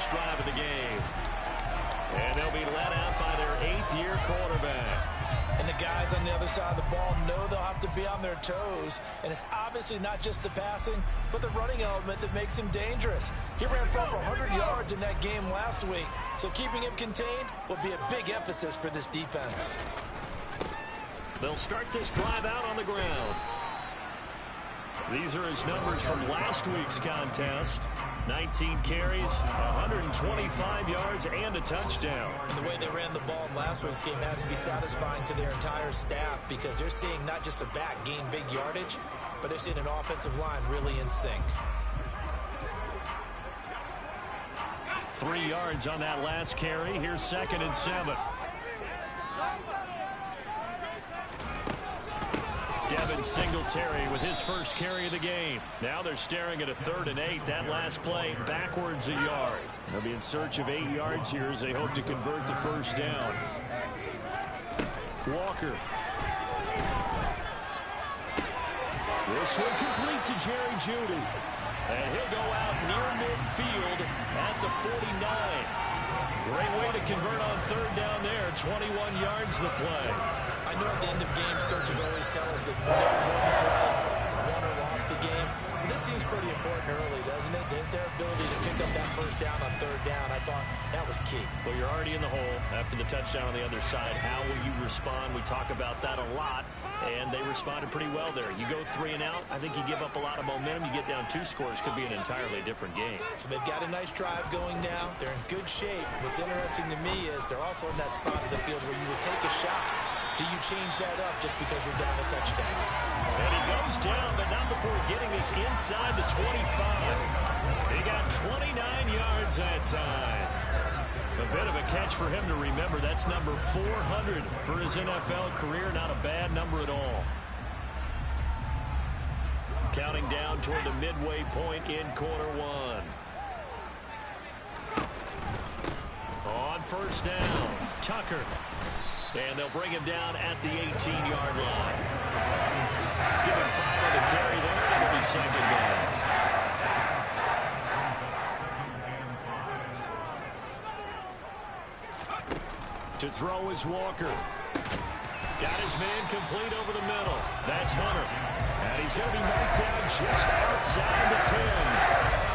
first drive of the game. And they'll be led out by their 8th-year quarterback. And the guys on the other side of the ball know they'll have to be on their toes. And it's obviously not just the passing, but the running element that makes him dangerous. He ran for over 100 yards in that game last week. So keeping him contained will be a big emphasis for this defense. They'll start this drive out on the ground. These are his numbers from last week's contest. 19 carries, 125 yards, and a touchdown. And the way they ran the ball in last week's game has to be satisfying to their entire staff because they're seeing not just a back gain big yardage, but they're seeing an offensive line really in sync. 3 yards on that last carry. Here's 2nd and 7. Devin Singletary with his first carry of the game. Now they're staring at a 3rd and 8. That last play backwards a yard. They'll be in search of 8 yards here as they hope to convert the first down. Walker. This will complete to Jerry Jeudy. And he'll go out near midfield at the 49. Great way to convert on 3rd down there. 21 yards the play. I know at the end of games, coaches always tell us that one play, won or lost a game. This seems pretty important early, doesn't it? Their ability to pick up that first down on 3rd down, I thought that was key. Well, you're already in the hole after the touchdown on the other side. How will you respond? We talk about that a lot, and they responded pretty well there. You go 3 and out, I think you give up a lot of momentum. You get down 2 scores, could be an entirely different game. So they've got a nice drive going now. They're in good shape. What's interesting to me is they're also in that spot of the field where you would take a shot. Do you change that up just because you're down a touchdown? And he goes down, but not before getting this inside the 25. He got 29 yards that time. A bit of a catch for him to remember. That's number 400 for his NFL career. Not a bad number at all. Counting down toward the midway point in quarter 1. On first down, Tucker. And they'll bring him down at the 18-yard line. Give him 5 on the carry there. It'll be 2nd down. To throw is Walker. Got his man complete over the middle. That's Hunter. And he's going to be knocked down just outside the 10.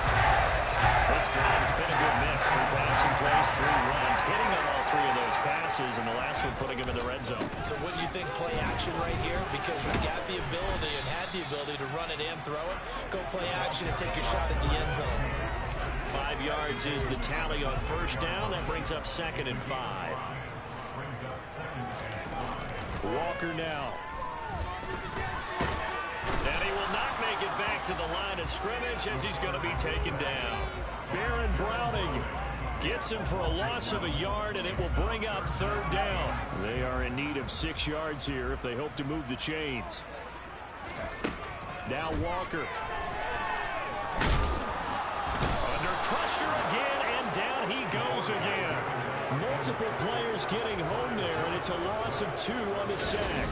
This drive, it's been a good mix. 3 passing plays, 3 runs. Hitting on all 3 of those passes, and the last one putting him in the red zone. So what do you think, play action right here? Because you've got the ability and had the ability to run it and throw it. Go play action and take your shot at the end zone. 5 yards is the tally on first down. That brings up 2nd and 5. Walker now. And he will not make it back to the line of scrimmage as he's going to be taken down. Baron Browning gets him for a loss of a yard, and it will bring up 3rd down. They are in need of 6 yards here if they hope to move the chains. Now Walker. Under pressure again, and down he goes again. Multiple players getting home there, and it's a loss of 2 on the sack.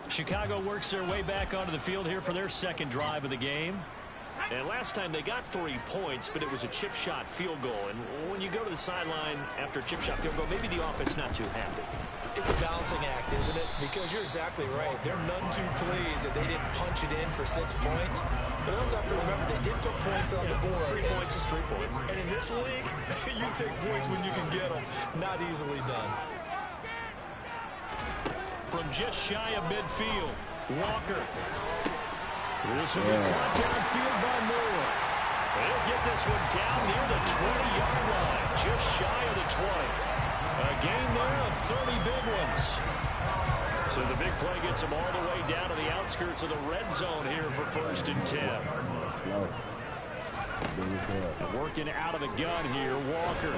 Chicago works their way back onto the field here for their 2nd drive of the game. And last time they got 3 points, but it was a chip shot field goal. And when you go to the sideline after a chip shot field goal, maybe the offense not too happy. It's a balancing act, isn't it? Because you're exactly right. They're none too pleased that they didn't punch it in for 6 points. But they also have to remember they did put points on the board. 3 points is 3 points. And in this league, you take points when you can get them. Not easily done. From just shy of midfield, Walker. This will be caught downfield by Moore. He'll get this one down near the 20-yard line, just shy of the 20. A gain there of 30 big ones. So the big play gets him all the way down to the outskirts of the red zone here for 1st and 10. Working out of the gun here, Walker.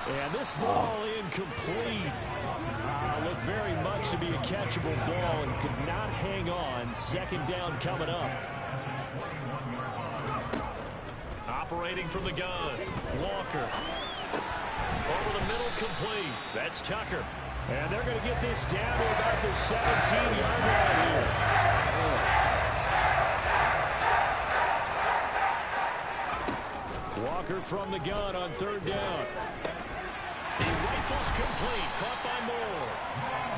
And this ball incomplete. Looked very much to be a catchable ball and could not hang on. 2nd down coming up. Operating from the gun, Walker. Over the middle, complete. That's Tucker. And they're going to get this down to about the 17-yard line here. Walker from the gun on third down. He rifles complete, caught by Moore.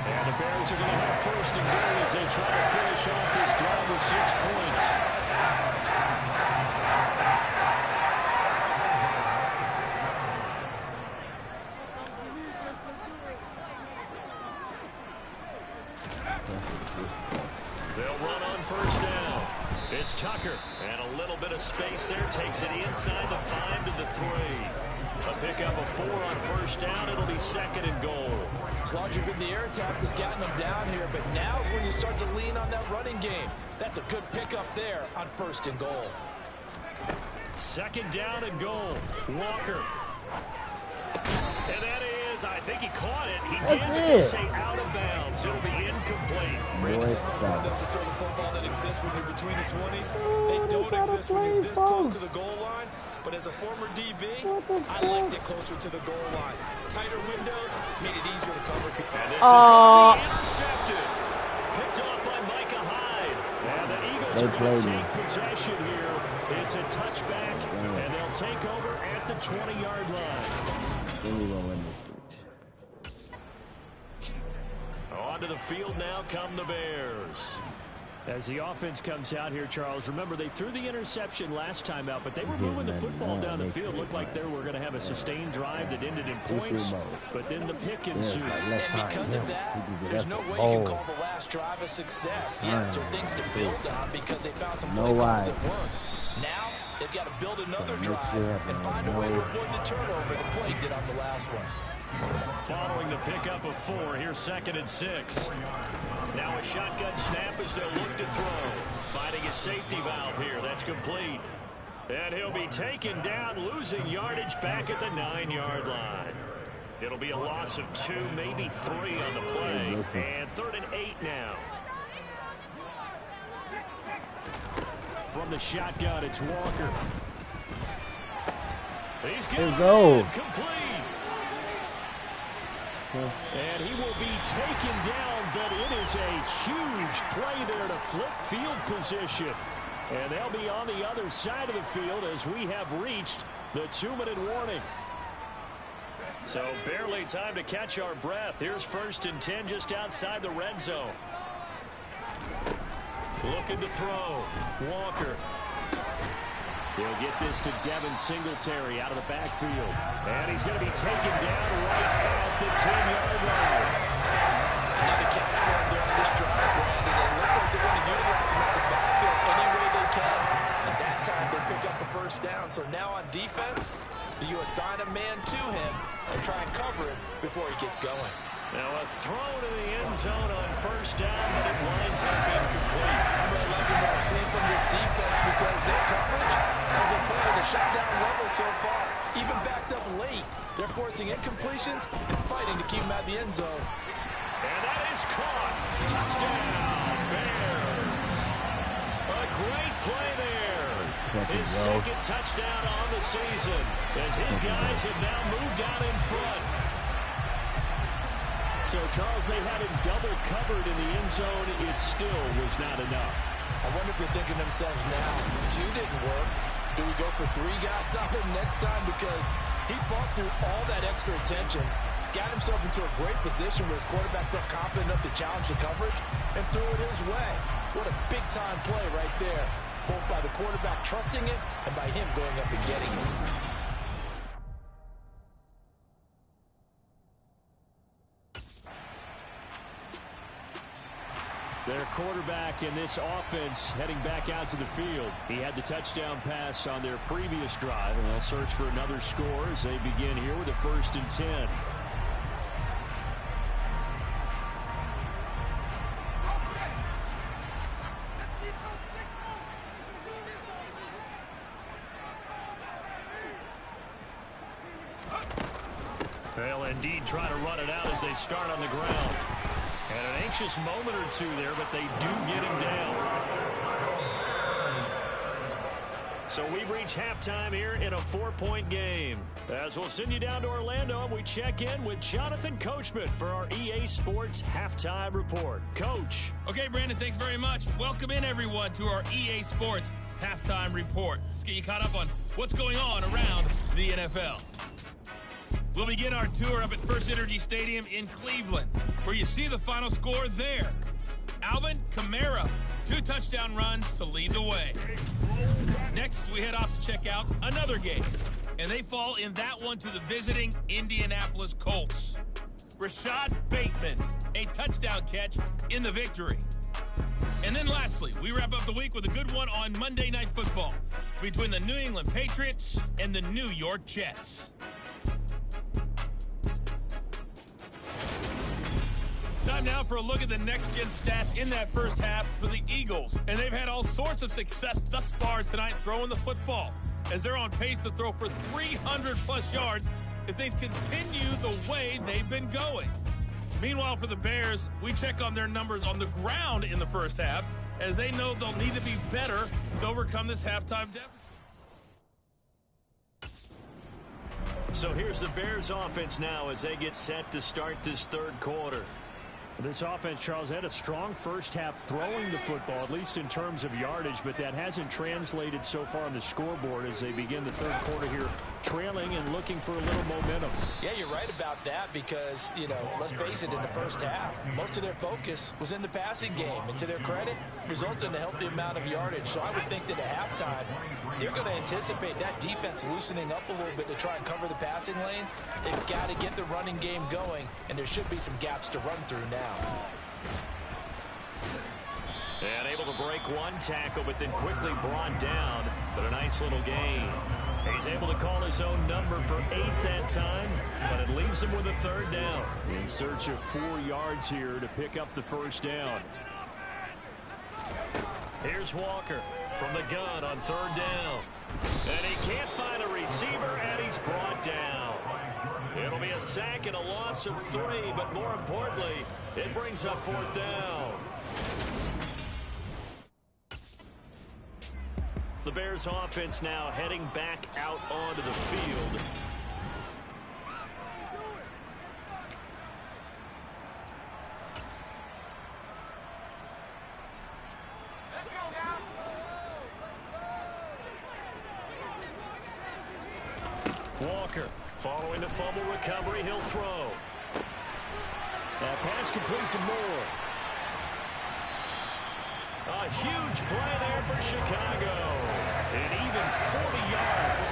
And the Bears are going to have first and goal as they try to finish off this drive with 6 points. They'll run on first down. It's Tucker, and a little bit of space there. Takes it inside the 5 to the 3. A pickup of 4 on first down. It'll be second and goal. As long as you've been the air attack that's gotten them down here, but now is when you start to lean on that running game. That's a good pickup there on first and goal. Second down and goal. Walker. And that is, I think he caught it. He did, but they say out of bounds. It'll be incomplete. Brandon, some of those windows to throw the football that exists when you're between the 20s, they don't exist when you're this close to the goal line. But as a former DB, I liked it closer to the goal line. Tighter windows made it easier to cover people. And this is going to be intercepted. Picked off by Micah Hyde. And the Eagles are going to take possession here. It's a touchback, and they'll take over at the 20-yard line. Onto the field now come the Bears. As the offense comes out here, Charles, remember they threw the interception last time out, but they were moving the football down the field. Looked like they were going to have a sustained drive that ended in points, but then the pick ensued. And because of that, there's no way you can call the last drive a success. Yes, there are things to build on because they found some play calls that work. Now, they've got to build another drive and find a way to avoid the turnover the play did on the last one. Following the pickup of 4, here's second and 6. Now a shotgun snap as they'll look to throw. Finding a safety valve here. That's complete. And he'll be taken down, losing yardage back at the 9-yard line. It'll be a loss of 2, maybe 3 on the play. And 3rd and 8 now. From the shotgun, it's Walker. He's going complete. And he will be taken down, but it is a huge play there to flip field position. And they'll be on the other side of the field as we have reached the 2-minute warning. So barely time to catch our breath. Here's 1st and 10 just outside the red zone. Looking to throw. Walker. He'll get this to Devin Singletary out of the backfield. And he's going to be taken down right at the 10-yard line. Another catch for him there on this drive, Brandon. It looks like they're going to utilize him out of the backfield any way they can. And that time they pick up a first down. So now on defense, do you assign a man to him and try and cover him before he gets going? Now a throw to the end zone on first down, but it winds up incomplete. I'm really liking what I'm seeing from this defense because their coverage has been playing at a shutdown level so far. Even backed up late, they're forcing incompletions and fighting to keep them at the end zone. And that is caught. Touchdown, Bears. A great play there. His second touchdown on the season as his guys have now moved out in front. So, Charles, they had him double covered in the end zone. It still was not enough. I wonder if they're thinking to themselves now, 2 didn't work. Do we go for 3 guys on him next time? Because he fought through all that extra attention, got himself into a great position where his quarterback felt confident enough to challenge the coverage and threw it his way. What a big-time play right there, both by the quarterback trusting it and by him going up and getting it. Their quarterback in this offense heading back out to the field. He had the touchdown pass on their previous drive, and they'll search for another score as they begin here with a 1st and 10. They'll indeed try to run it out as they start on the ground. And an anxious moment or 2 there, but they do get him down. So we've reached halftime here in a 4-point game. As we'll send you down to Orlando, and we check in with Jonathan Coachman for our EA Sports Halftime Report. Coach. Okay, Brandon, thanks very much. Welcome in, everyone, to our EA Sports Halftime Report. Let's get you caught up on what's going on around the NFL. We'll begin our tour up at First Energy Stadium in Cleveland, where you see the final score there. Alvin Kamara, 2 touchdown runs to lead the way. Next, we head off to check out another game, and they fall in that one to the visiting Indianapolis Colts. Rashad Bateman, a touchdown catch in the victory. And then lastly, we wrap up the week with a good one on Monday Night Football between the New England Patriots and the New York Jets. Time now for a look at the next-gen stats in that first half for the Eagles. And they've had all sorts of success thus far tonight throwing the football, as they're on pace to throw for 300-plus yards if things continue the way they've been going. Meanwhile, for the Bears, we check on their numbers on the ground in the first half, as they know they'll need to be better to overcome this halftime deficit. So here's the Bears offense now as they get set to start this third quarter. This offense, Charles, had a strong first half throwing the football, at least in terms of yardage, but that hasn't translated so far on the scoreboard as they begin the third quarter here, trailing and looking for a little momentum. Yeah, you're right about that because, let's face it, in the first half, most of their focus was in the passing game. And to their credit, resulted in a healthy amount of yardage. So I would think that at halftime, they're going to anticipate that defense loosening up a little bit to try and cover the passing lanes. They've got to get the running game going, and there should be some gaps to run through now. And able to break one tackle, but then quickly brought down. But a nice little gain. He's able to call his own number for 8 that time, but it leaves him with a third down. In search of 4 yards here to pick up the first down. Here's Walker from the gun on third down. And he can't find a receiver, and he's brought down. It'll be a sack and a loss of 3, but more importantly, it brings up fourth down. The Bears offense now heading back out onto the field. Walker following the fumble recovery, he'll throw. That pass complete to Moore. A huge play there for Chicago. And even 40 yards.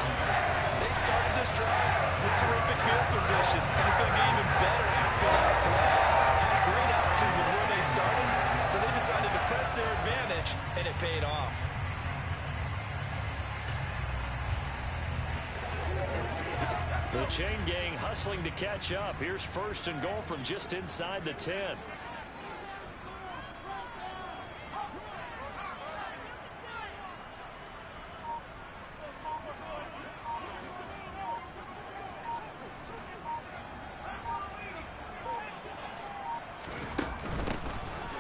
They started this drive with terrific field position, and it's going to get even better after that play. Had great options with where they started, so they decided to press their advantage, and it paid off. The chain gang hustling to catch up. Here's first and goal from just inside the 10.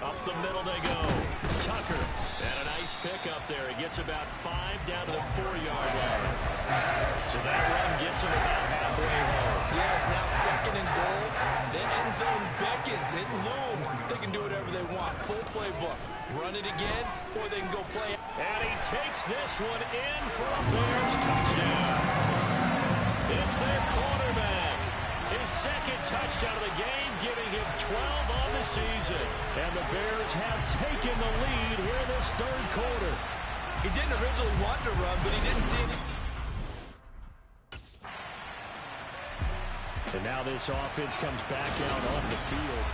Up the middle they go. Tucker. And a nice pick up there. He gets about 5 down to the 4-yard line. So that run gets him about halfway home. Yes, now second and goal. The end zone beckons. It looms. They can do whatever they want. Full playbook. Run it again, or they can go play it. And he takes this one in for a Bears touchdown. It's their quarterback. His second touchdown of the game, giving him 12 on the season. And the Bears have taken the lead here in this third quarter. He didn't originally want to run, but he didn't see it. And now this offense comes back out onto the field.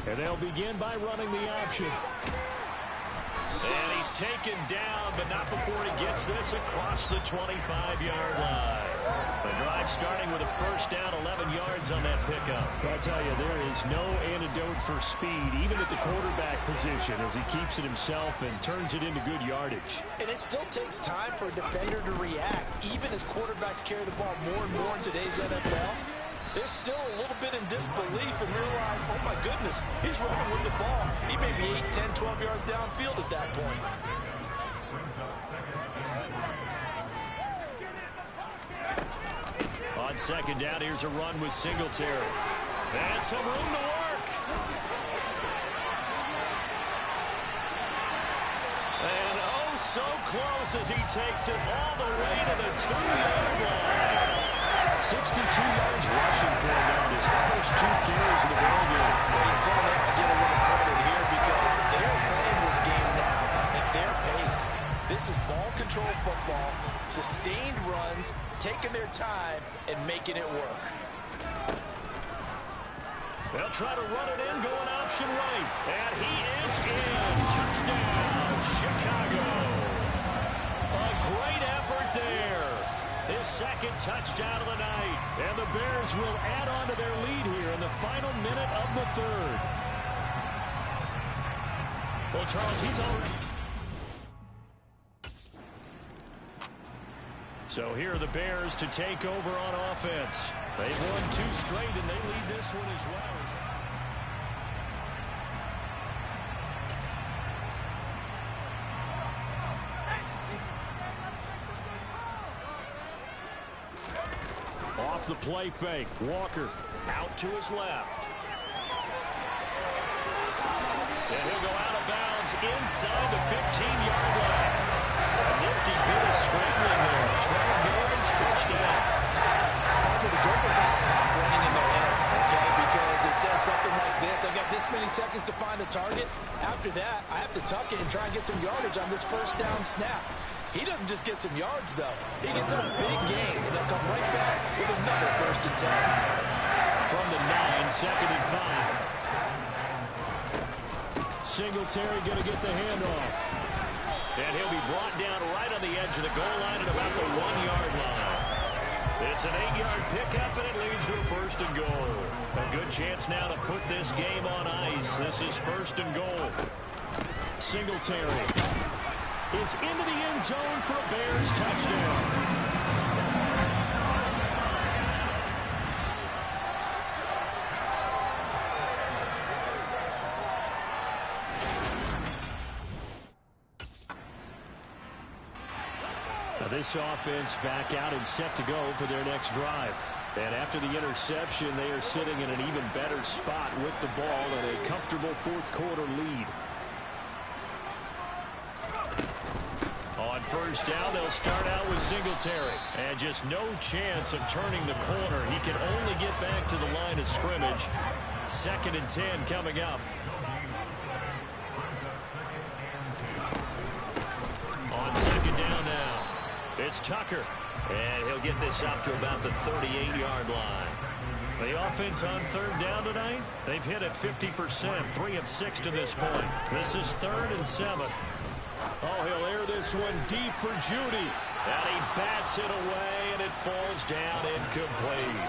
And they'll begin by running the option. And he's taken down, but not before he gets this across the 25-yard line. The drive starting with a first down, 11 yards on that pickup. I'll tell you, there is no antidote for speed, even at the quarterback position, as he keeps it himself and turns it into good yardage. And it still takes time for a defender to react, even as quarterbacks carry the ball more and more in today's NFL. They're still a little bit in disbelief and realize, oh my goodness, he's running with the ball. He may be 8, 10, 12 yards downfield at that point. second down, here's a run with Singletary. And some room to work. And oh, so close as he takes it all the way to the 2-yard line. 62 yards rushing for him on his first 2 carries of the ball game. Well, you certainly have to give a little credit here because they're playing this game now at their pace. This is ball control football, sustained runs, taking their time, and making it work. They'll try to run it in, going option right. And he is in. Touchdown, Chicago. A great effort there. His second touchdown of the night. And the Bears will add on to their lead here in the final minute of the third. Well, Charles, he's already... So here are the Bears to take over on offense. They've won 2 straight, and they lead this one as well. Off the play fake. Walker out to his left. And he'll go out of bounds inside the 15-yard line. A nifty bit of scrambling there. 12 yards, first down. Probably the Goldbergs have a clock running in their head, okay? Because it says something like this. I got this many seconds to find the target. After that, I have to tuck it and try and get some yardage on this first down snap. He doesn't just get some yards, though. He gets a big gain, and they'll come right back with another 1st and 10. From the 9, 2nd and 5. Singletary going to get the handoff. And he'll be brought down right on the edge of the goal line at about the 1-yard line. It's an 8-yard pickup, and it leads to a 1st and goal. A good chance now to put this game on ice. This is 1st and goal. Singletary is into the end zone for a Bears touchdown. Now this offense back out and set to go for their next drive. And after the interception, they are sitting in an even better spot with the ball and a comfortable 4th quarter lead. On 1st down, they'll start out with Singletary. And just no chance of turning the corner. He can only get back to the line of scrimmage. 2nd and 10 coming up. On 2nd down now, it's Tucker. And he'll get this up to about the 38-yard line. The offense on 3rd down tonight, they've hit it 50%, 3 of 6 to this point. This is 3rd and 7. Oh, he'll air this one deep for Judy. And he bats it away, and it falls down incomplete.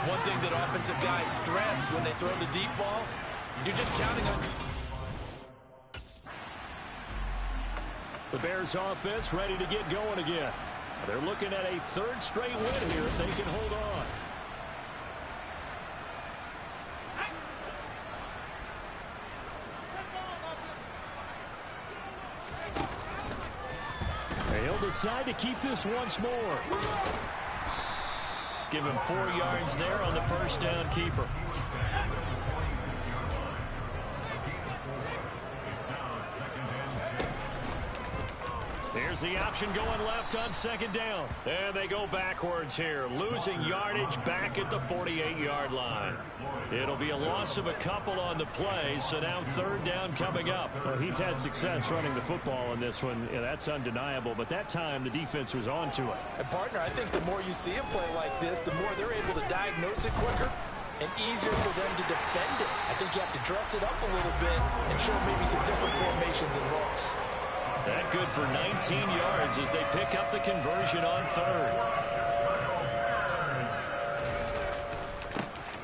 One thing that offensive guys stress when they throw the deep ball, you're just counting on... The Bears offense ready to get going again. They're looking at a 3rd straight win here if they can hold on. They'll decide to keep this once more. Give him 4 yards there on the 1st down keeper. Here's the option going left on 2nd down. And they go backwards here, losing yardage back at the 48-yard line. It'll be a loss of a couple on the play, so now 3rd down coming up. Well, he's had success running the football in this one. Yeah, that's undeniable, but that time the defense was on to it. And partner, I think the more you see him play like this, the more they're able to diagnose it quicker and easier for them to defend it. I think you have to dress it up a little bit and show maybe some different formations and looks. That good for 19 yards as they pick up the conversion on 3rd.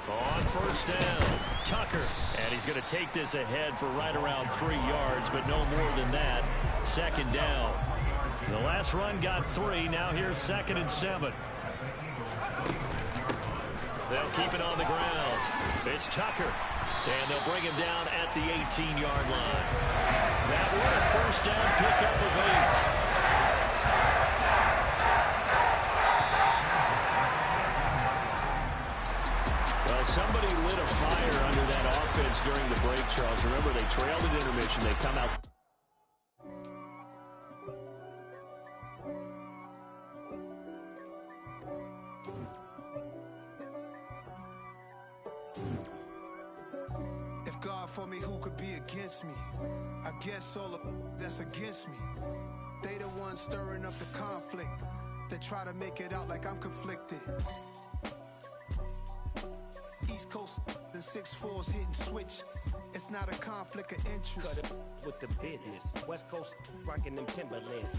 On 1st down, Tucker. And he's going to take this ahead for right around 3 yards, but no more than that. 2nd down. The last run got 3. Now here's 2nd and 7. They'll keep it on the ground. It's Tucker. And they'll bring him down at the 18-yard line. That one a 1st down pickup of 8. the break, Charles. Remember, they trailed at intermission. They come out. If God for me, who could be against me? I guess all of that's against me. They the ones stirring up the conflict. They try to make it out like I'm conflicted. East Coast and 6'4's hitting switch. It's not a conflict of interest. Cut it with the business. West Coast rocking them Timberlands.